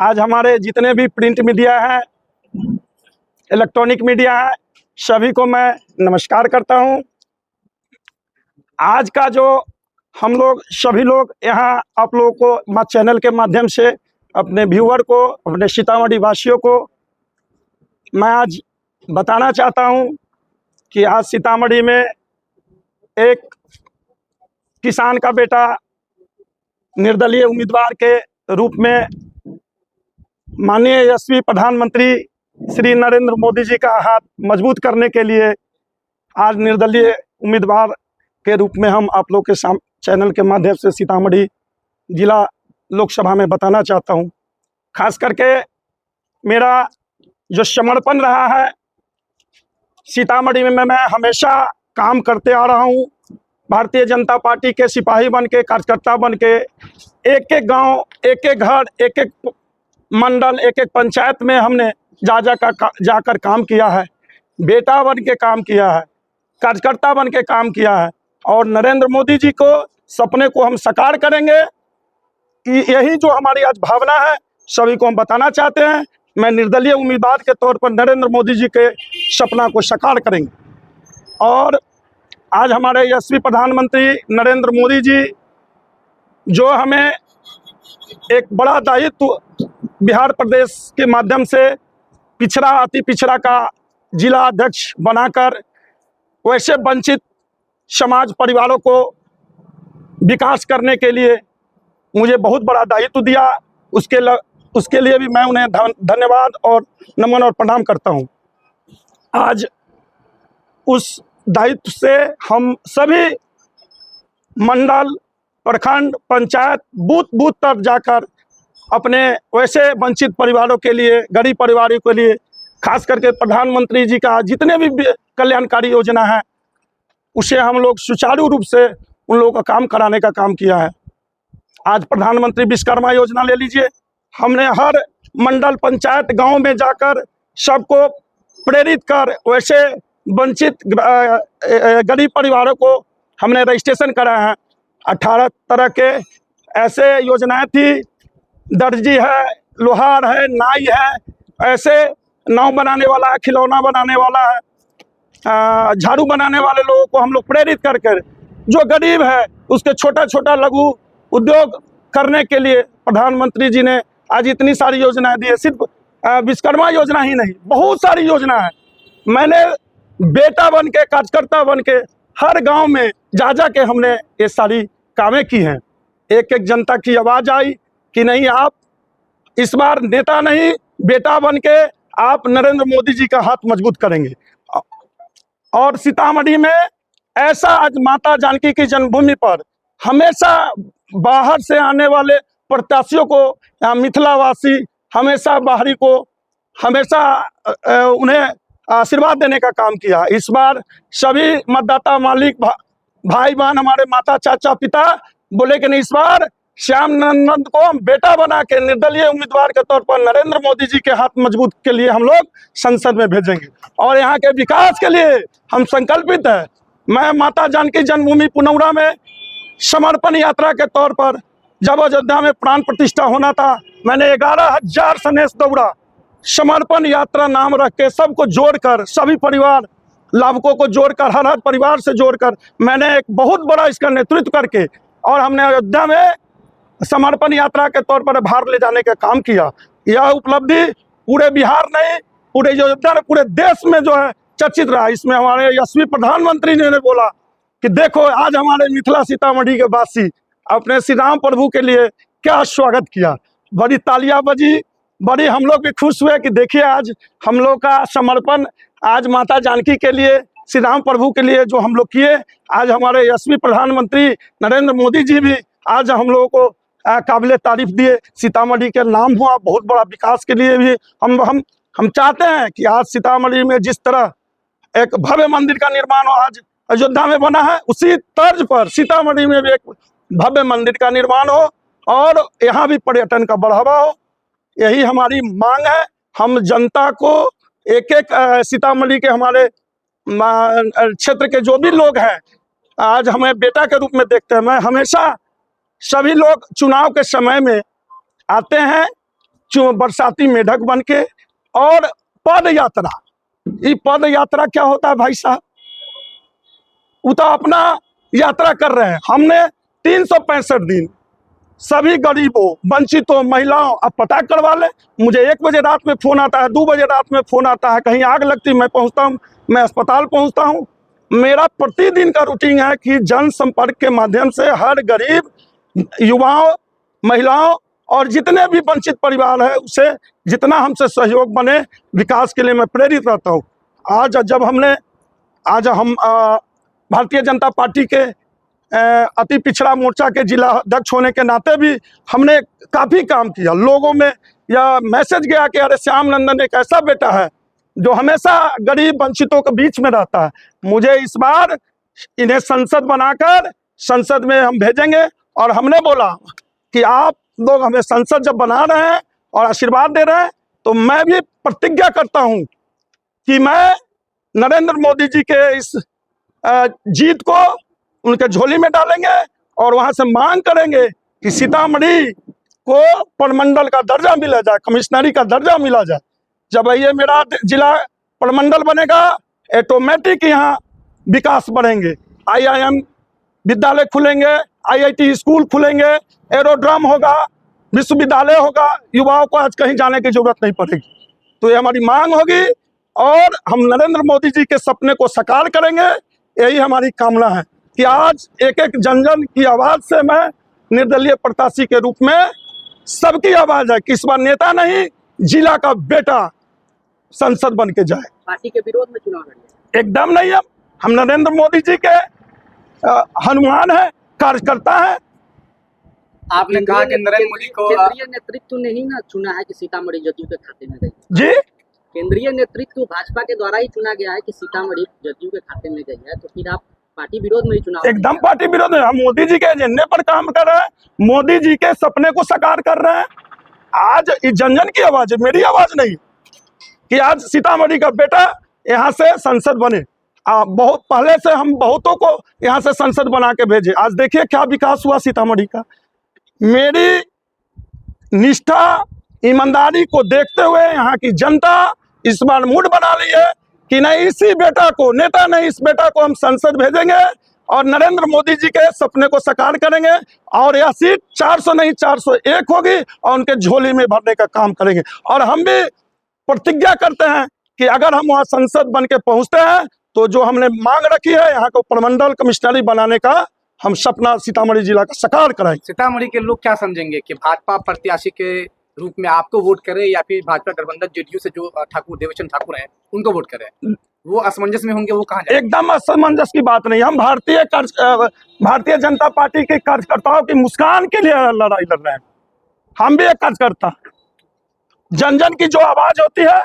आज हमारे जितने भी प्रिंट मीडिया है, इलेक्ट्रॉनिक मीडिया है, सभी को मैं नमस्कार करता हूं। आज का जो हम लोग सभी लोग यहाँ आप लोगों को चैनल के माध्यम से अपने व्यूअर को, अपने सीतामढ़ी वासियों को मैं आज बताना चाहता हूं कि आज सीतामढ़ी में एक किसान का बेटा निर्दलीय उम्मीदवार के रूप में माननीय यशस्वी प्रधानमंत्री श्री नरेंद्र मोदी जी का हाथ मजबूत करने के लिए आज निर्दलीय उम्मीदवार के रूप में हम आप लोग के चैनल के माध्यम से सीतामढ़ी जिला लोकसभा में बताना चाहता हूं। खास करके मेरा जो समर्पण रहा है सीतामढ़ी में, मैं हमेशा काम करते आ रहा हूं। भारतीय जनता पार्टी के सिपाही बन के, कार्यकर्ता बन के एक एक गांव, एक एक घर, एक एक मंडल, एक एक पंचायत में हमने जाकर काम किया है। बेटा बन के काम किया है, कार्यकर्ता बन के काम किया है और नरेंद्र मोदी जी को सपने को हम साकार करेंगे। यही जो हमारी आज भावना है सभी को हम बताना चाहते हैं। मैं निर्दलीय उम्मीदवार के तौर पर नरेंद्र मोदी जी के सपना को साकार करेंगे। और आज हमारे यशस्वी प्रधानमंत्री नरेंद्र मोदी जी जो हमें एक बड़ा दायित्व बिहार प्रदेश के माध्यम से पिछड़ा, अति पिछड़ा का जिला अध्यक्ष बनाकर वैसे वंचित समाज परिवारों को विकास करने के लिए मुझे बहुत बड़ा दायित्व दिया। उसके लिए भी मैं उन्हें धन्यवाद और नमन और प्रणाम करता हूं। आज उस दायित्व से हम सभी मंडल, प्रखंड, पंचायत, बूथ बूथ तक जाकर अपने वैसे वंचित परिवारों के लिए, गरीब परिवारों के लिए, खास करके प्रधानमंत्री जी का जितने भी कल्याणकारी योजना है उसे हम लोग सुचारू रूप से उन लोगों का काम कराने का काम किया है। आज प्रधानमंत्री विश्वकर्मा योजना ले लीजिए, हमने हर मंडल, पंचायत, गांव में जाकर सबको प्रेरित कर वैसे वंचित गरीब परिवारों को हमने रजिस्ट्रेशन कराया है। 18 तरह के ऐसे योजनाएं थी, दर्जी है, लोहार है, नाई है, ऐसे नाव बनाने वाला है, खिलौना बनाने वाला है, झाड़ू बनाने वाले लोगों को हम लोग प्रेरित कर जो गरीब है उसके छोटा छोटा लघु उद्योग करने के लिए प्रधानमंत्री जी ने आज इतनी सारी योजनाएं दी है। सिर्फ विश्वकर्मा योजना ही नहीं, बहुत सारी योजना है। मैंने बेटा बन के, कार्यकर्ता बन के हर गांव में जा के हमने ये सारी कामें की हैं। एक एक जनता की आवाज आई कि नहीं, आप इस बार नेता नहीं, बेटा बन के आप नरेंद्र मोदी जी का हाथ मजबूत करेंगे। और सीतामढ़ी में ऐसा आज माता जानकी की जन्मभूमि पर हमेशा बाहर से आने वाले प्रत्याशियों को, मिथिलावासी हमेशा बाहरी को हमेशा उन्हें आशीर्वाद देने का काम किया। इस बार सभी मतदाता मालिक भाई बहन, हमारे माता, चाचा, पिता बोले कि नहीं, इस बार श्याम नंदन को हम बेटा बना के निर्दलीय उम्मीदवार के तौर पर नरेंद्र मोदी जी के हाथ मजबूत के लिए हम लोग संसद में भेजेंगे और यहाँ के विकास के लिए हम संकल्पित है। मैं माता जानकी जन्मभूमि पुनौरा में समर्पण यात्रा के तौर पर जब अयोध्या में प्राण प्रतिष्ठा होना था, मैंने 11,000 संदेश दौड़ा। समर्पण यात्रा नाम रख के सबको जोड़कर, सभी परिवार लाभुकों को जोड़कर, हर परिवार से जोड़कर मैंने एक बहुत बड़ा इसका नेतृत्व करके और हमने अयोध्या में समर्पण यात्रा के तौर पर भार ले जाने का काम किया। यह उपलब्धि पूरे बिहार नहीं, पूरे अयोध्या ने, पूरे देश में जो है चर्चित रहा। इसमें हमारे यशस्वी प्रधानमंत्री जी ने बोला कि देखो आज हमारे मिथिला सीतामढ़ी के वासी अपने श्री राम प्रभु के लिए क्या स्वागत किया। बड़ी तालियां बजी, बड़ी हम लोग भी खुश हुए कि देखिए आज हम लोग का समर्पण आज माता जानकी के लिए, श्री राम प्रभु के लिए जो हम लोग किए, आज हमारे यशस्वी प्रधानमंत्री नरेंद्र मोदी जी भी आज हम लोगों को काबिले तारीफ दिए। सीतामढ़ी के नाम हुआ, बहुत बड़ा विकास के लिए भी हम चाहते हैं कि आज सीतामढ़ी में जिस तरह एक भव्य मंदिर का निर्माण आज अयोध्या में बना है, उसी तर्ज पर सीतामढ़ी में भी एक भव्य मंदिर का निर्माण हो और यहाँ भी पर्यटन का बढ़ावा हो। यही हमारी मांग है। हम जनता को एक एक सीतामढ़ी के हमारे क्षेत्र के जो भी लोग हैं आज हमें बेटा के रूप में देखते हैं। मैं हमेशा, सभी लोग चुनाव के समय में आते हैं बरसाती मेढक बन के। और पद यात्रा, ये पद यात्रा क्या होता है भाई साहब? वो तो अपना यात्रा कर रहे हैं। हमने 365 दिन सभी गरीबों, वंचितों, महिलाओं, अब पता करवा ले। मुझे 1 बजे रात में फ़ोन आता है, 2 बजे रात में फ़ोन आता है, कहीं आग लगती मैं पहुंचता हूं, मैं अस्पताल पहुंचता हूं। मेरा प्रतिदिन का रूटीन है कि जनसंपर्क के माध्यम से हर गरीब, युवाओं, महिलाओं और जितने भी वंचित परिवार है उसे जितना हमसे सहयोग बने विकास के लिए मैं प्रेरित रहता हूँ। आज हम भारतीय जनता पार्टी के अति पिछड़ा मोर्चा के जिला अध्यक्ष होने के नाते भी हमने काफ़ी काम किया। लोगों में यह मैसेज गया कि अरे श्याम नंदन एक ऐसा बेटा है जो हमेशा गरीब वंचितों के बीच में रहता है। मुझे इस बार इन्हें संसद बनाकर संसद में हम भेजेंगे। और हमने बोला कि आप लोग हमें संसद जब बना रहे हैं और आशीर्वाद दे रहे हैं तो मैं भी प्रतिज्ञा करता हूं कि मैं नरेंद्र मोदी जी के इस जीत को उनके झोली में डालेंगे और वहां से मांग करेंगे कि सीतामढ़ी को प्रमंडल का दर्जा मिला जाए, कमिश्नरी का दर्जा मिला जाए। जब ये मेरा जिला प्रमंडल बनेगा ऑटोमेटिक यहाँ विकास बढ़ेंगे। IIM विद्यालय खुलेंगे, IIT स्कूल खुलेंगे, एरोड्रम होगा, विश्वविद्यालय होगा, युवाओं को आज कहीं जाने की जरूरत नहीं पड़ेगी। तो ये हमारी मांग होगी और हम नरेंद्र मोदी जी के सपने को साकार करेंगे। यही हमारी कामना है कि आज एक एक जन जन की आवाज से मैं निर्दलीय प्रत्याशी के रूप में सबकी आवाज है कि इस बार नेता नहीं, जिला का बेटा संसद बन के जाए। पार्टी के विरोध में चुनाव लड़ेंगे? एकदम नहीं। हम नरेंद्र मोदी जी के हनुमान है, कार्यकर्ता है। आपने कहा कि नरेंद्र मोदी को केंद्रीय नेतृत्व ने ही ना चुना है कि सीतामढ़ी जदयू के खाते में गई। जी, केंद्रीय नेतृत्व भाजपा के द्वारा ही चुना गया है कि सीतामढ़ी जदयू के खाते में गई है, तो फिर आप पार्टी विरोध में ही चुनाव? एकदम पार्टी विरोध में। हम मोदी जी के एजेंडे पर काम कर रहे हैं, मोदी जी के सपने को साकार कर रहे हैं। आज इस जन जन की आवाज है, मेरी आवाज नहीं, कि आज सीतामढ़ी का बेटा यहाँ से संसद बने। बहुत पहले से हम बहुतों को यहाँ से संसद बना के भेजे। आज देखिए क्या विकास हुआ सीतामढ़ी का। मेरी निष्ठा, ईमानदारी को देखते हुए यहाँ की जनता इस बार मूड बना ली है कि नहीं, इसी बेटा को, नेता नहीं, इस बेटा को हम संसद भेजेंगे और नरेंद्र मोदी जी के सपने को साकार करेंगे। और यह सीट 400 नहीं 401 होगी और उनके झोली में भरने का काम करेंगे। और हम भी प्रतिज्ञा करते हैं कि अगर हम वहाँ संसद बन के पहुँचते हैं तो जो हमने मांग रखी है यहाँ को प्रमंडल कमिश्नरी बनाने का, हम सपना सीतामढ़ी जिला का साकार कराएंगे। सीतामढ़ी के लोग क्या समझेंगे कि भाजपा प्रत्याशी के रूप में आपको वोट करें या फिर भाजपा गठबंधन जेडीयू से जो ठाकुर देवेचंद ठाकुर हैं उनको वोट करें? वो असमंजस में होंगे, वो कहाँ जाए? एकदम असमंजस की बात नहीं। हम भारतीय जनता पार्टी के कार्यकर्ताओं की मुस्कान के लिए लड़ाई लड़ रहे हैं। हम भी एक कार्यकर्ता, जन जन की जो आवाज होती है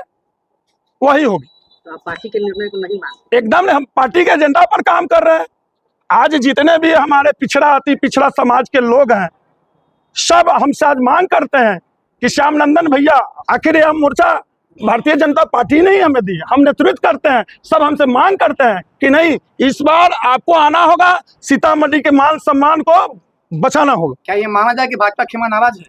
वही होगी। तो आप पार्टी के निर्णय को नहीं मानते? एकदम नहीं, हम पार्टी के एजेंडा पर काम कर रहे हैं। आज जितने भी हमारे पिछड़ा, अति पिछड़ा समाज के लोग हैं, सब हमसे आज मांग करते हैं कि श्याम नंदन भैया, आखिर यह मोर्चा भारतीय जनता पार्टी ने ही हमें दी, हम नेतृत्व करते हैं। सब हमसे मांग करते हैं कि नहीं, इस बार आपको आना होगा, सीतामढ़ी के मान सम्मान को बचाना होगा। क्या ये माना जाए कि भाजपा खेमा नाराज है?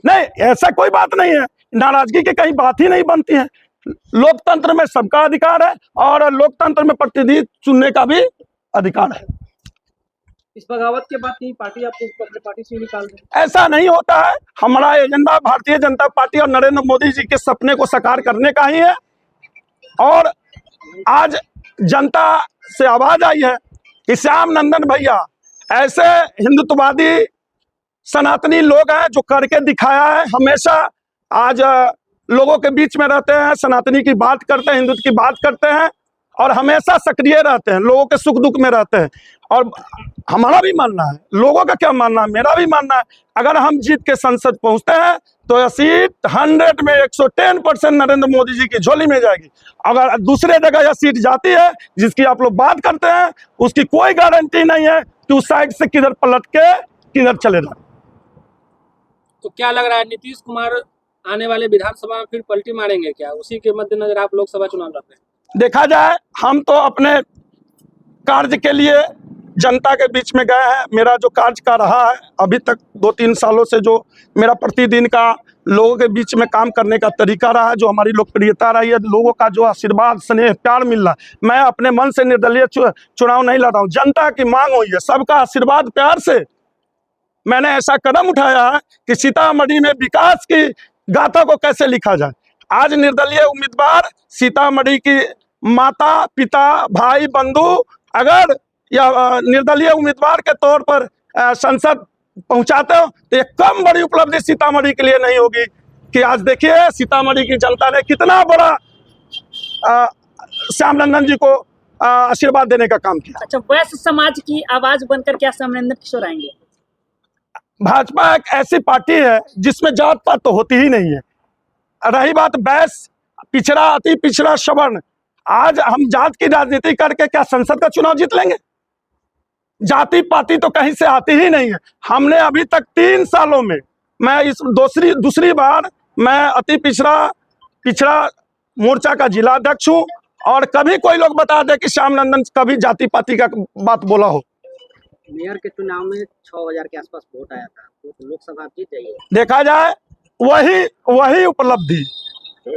नहीं, ऐसा कोई बात नहीं है। नाराजगी की कहीं बात ही नहीं बनती है। लोकतंत्र में सबका अधिकार है और लोकतंत्र में प्रतिनिधि चुनने का भी अधिकार है। इस बगावत के बाद की पार्टी आपको अपने पार्टी से निकाल दें? ऐसा नहीं होता है। हमारा एजेंडा भारतीय जनता पार्टी और नरेंद्र मोदी जी के सपने को साकार करने का ही है। और आज जनता से आवाज आई है कि श्याम नंदन भैया ऐसे हिंदुत्ववादी सनातनी लोग हैं जो करके दिखाया है। हमेशा आज लोगों के बीच में रहते हैं, सनातनी की बात करते हैं, हिंदुत्व की बात करते हैं और हमेशा सक्रिय रहते हैं, लोगों के सुख दुख में रहते हैं। और हमारा भी मानना है, लोगों का क्या मानना है, मेरा भी मानना है, अगर हम जीत के संसद पहुंचते हैं तो यह सीट 100 में 110% नरेंद्र मोदी जी की झोली में जाएगी। अगर दूसरे जगह यह सीट जाती है जिसकी आप लोग बात करते हैं, उसकी कोई गारंटी नहीं है कि उस साइड से किधर पलट के किधर चले जाए। तो क्या लग रहा है, नीतीश कुमार आने वाले विधानसभा में फिर पलटी मारेंगे क्या? उसी के मद्देनजर आप लोकसभा चुनाव लड़ रहे हैं? देखा जाए, हम तो अपने कार्य के लिए जनता के बीच में गए हैं। मेरा जो कार्य का रहा है अभी तक 2-3 सालों से, जो मेरा प्रतिदिन का लोगों के बीच में काम करने का तरीका रहा है, जो हमारी लोकप्रियता रही है, लोगों का जो आशीर्वाद स्नेह प्यार मिल रहा है। मैं अपने मन से निर्दलीय चुनाव नहीं लड़ रहा हूँ, जनता की मांग हुई है, सबका आशीर्वाद प्यार से मैंने ऐसा कदम उठाया है कि सीतामढ़ी में विकास की गाथा को कैसे लिखा जाए। आज निर्दलीय उम्मीदवार सीतामढ़ी की माता पिता भाई बंधु अगर या निर्दलीय उम्मीदवार के तौर पर संसद पहुंचाते हो तो एक कम बड़ी उपलब्धि सीतामढ़ी के लिए नहीं होगी कि आज देखिए सीतामढ़ी की जनता ने कितना बड़ा श्यामनंदन जी को आशीर्वाद देने का काम किया। अच्छा, वैश्य समाज की आवाज बनकर क्या श्यामनंदन किशोर आएंगे? भाजपा एक ऐसी पार्टी है जिसमें जात पात तो होती ही नहीं है। रही बात वैश्य पिछड़ा अति पिछड़ा सवर्ण, आज हम जात की राजनीति करके क्या संसद का चुनाव जीत लेंगे? जाति पाति तो कहीं से आती ही नहीं है। हमने अभी तक 3 सालों में, मैं इस दूसरी बार मैं अति पिछड़ा मोर्चा का जिला अध्यक्ष हूँ, और कभी कोई लोग बता दे कि श्यामनंदन कभी जाति पाति का बात बोला हो। मेयर के चुनाव में 6000 के आसपास वोट आया था, तो लोकसभा जीत जाइए। देखा जाए वही उपलब्धि,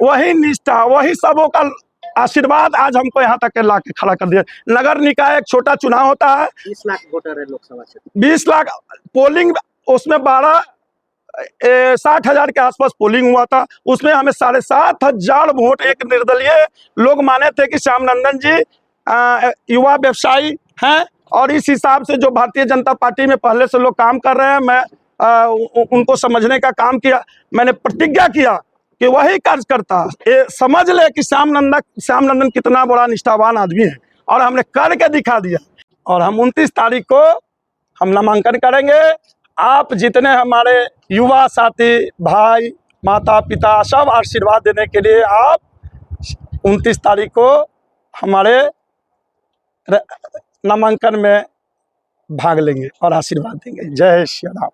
वही निष्ठा, वही सबों का आशीर्वाद आज हमको यहाँ तक ला के खड़ा कर दिया। नगर निकाय एक छोटा चुनाव होता है, 20 लाख वोटर है लोकसभा क्षेत्र, 20 लाख पोलिंग, उसमें 60,000 के आसपास पोलिंग हुआ था। उसमें हमें 7,500 वोट एक निर्दलीय लोग माने थे कि श्यामनंदन जी युवा व्यवसायी हैं, और इस हिसाब से जो भारतीय जनता पार्टी में पहले से लोग काम कर रहे हैं, मैं उनको समझने का काम किया। मैंने प्रतिज्ञा किया कि वही कार्यकर्ता ये समझ ले कि श्यामनंदन कितना बड़ा निष्ठावान आदमी है, और हमने करके दिखा दिया। और हम 29 तारीख को हम नामांकन करेंगे। आप जितने हमारे युवा साथी भाई माता पिता सब आशीर्वाद देने के लिए आप 29 तारीख को हमारे नामांकन में भाग लेंगे और आशीर्वाद देंगे। जय श्री राम।